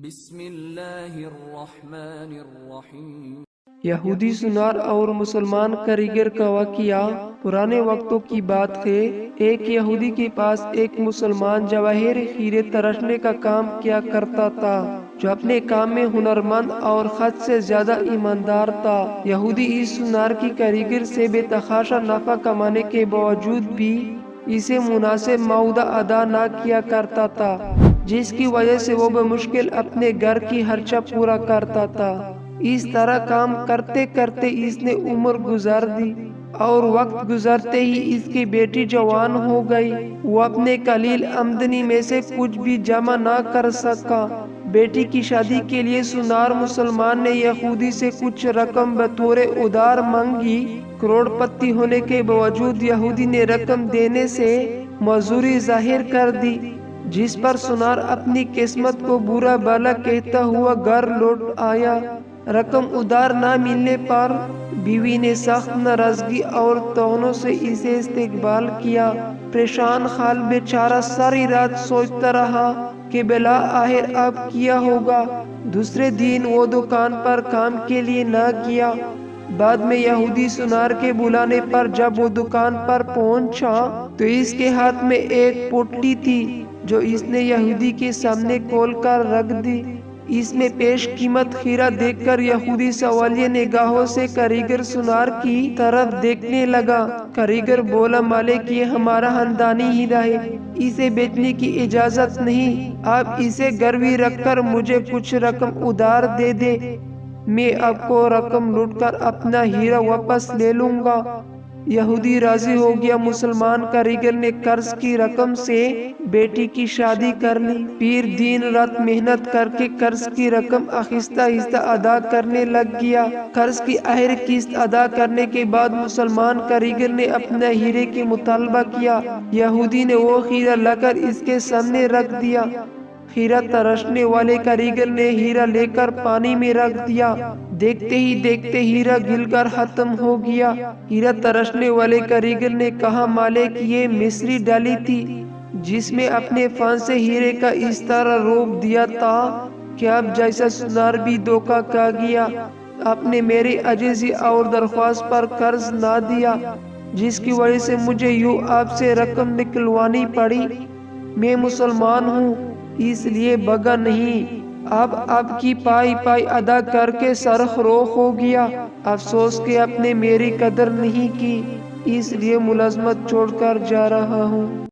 بسم اللہ الرحمن الرحیم۔ یہودی سنار اور مسلمان کاریگر کا واقعہ پرانے وقتوں کی بات ہے۔ ایک یہودی کے پاس ایک مسلمان جواہر ہیرے تراشنے کا کام کیا کرتا تھا، جو اپنے کام میں ہنرمند اور حد سے زیادہ ایماندار تھا۔ یہودی اس سنار کی کاریگر سے بے تحاشا نفع کمانے کے باوجود بھی اسے مناسب معاوضہ ادا نہ کیا کرتا تھا، جس کی وجہ سے وہ بمشکل اپنے گھر کی خرچہ پورا کرتا تھا۔ اس طرح کام کرتے کرتے اس نے عمر گزار دی اور وقت گزرتے ہی اس کی بیٹی جوان ہو گئی۔ وہ اپنے قلیل آمدنی میں سے کچھ بھی جمع نہ کر سکا۔ بیٹی کی شادی کے لیے سنار مسلمان نے یہودی سے کچھ رقم بطور ادھار مانگی۔ کروڑ پتی ہونے کے باوجود یہودی نے رقم دینے سے معذوری ظاہر کر دی، جس پر سنار اپنی قسمت کو برا بھلا کہتا ہوا گھر لوٹ آیا۔ رقم ادھار نہ ملنے پر بیوی نے سخت ناراضگی اور طعنوں سے اسے استقبال کیا۔ پریشان حال بیچارہ ساری رات سوچتا رہا کہ بالآخر اب کیا ہوگا۔ دوسرے دن وہ دکان پر کام کے لیے نہ گیا۔ بعد میں یہودی سنار کے بلانے پر جب وہ دکان پر پہنچا تو اس کے ہاتھ میں ایک پوٹلی تھی، جو اس نے یہودی کے سامنے کھول کر رکھ دی۔ اس میں پیش قیمت ہیرا دیکھ کر یہودی سوالیہ نگاہوں سے کاریگر سنار کی طرف دیکھنے لگا۔ کاریگر بولا، مالک یہ ہمارا خاندانی ہیرا ہے، اسے بیچنے کی اجازت نہیں۔ آپ اسے گروی رکھ کر مجھے کچھ رقم ادھار دے دیں، میں آپ کو رقم لوٹ کر اپنا ہیرا واپس لے لوں گا۔ یہودی راضی ہو گیا۔ مسلمان کاریگر نے قرض کی رقم سے بیٹی کی شادی کر لی، پھر دن رات محنت کر کے قرض کی رقم آہستہ آہستہ ادا کرنے لگ گیا۔ قرض کی آخری قسط ادا کرنے کے بعد مسلمان کاریگر نے اپنا ہیرے کی مطالبہ کیا۔ یہودی نے وہ ہیرا لا کر اس کے سامنے رکھ دیا۔ ہیرا تراشنے والے کاریگر نے ہیرا لے کر پانی میں رکھ دیا۔ دیکھتے ہی دیکھتے ہیرا گل کر ختم ہو گیا۔ ہیرا تراشنے والے کاریگر نے کہا، مالک یہ مصری ڈالی تھی، جس میں اپنے فن سے ہیرے کا اس طرح روپ دیا تھا کہ اب جیسا سنار بھی دھوکہ کھا گیا۔ آپ نے میری عاجزی اور درخواست پر قرض نہ دیا، جس کی وجہ سے مجھے یوں آپ سے رقم نکلوانی پڑی۔ میں مسلمان ہوں، اس لیے بھگا نہیں۔ اب آپ کی پائی پائی ادا کر کے سرخرو ہو گیا۔ افسوس کہ آپ نے میری قدر نہیں کی، اس لیے ملازمت چھوڑ کر جا رہا ہوں۔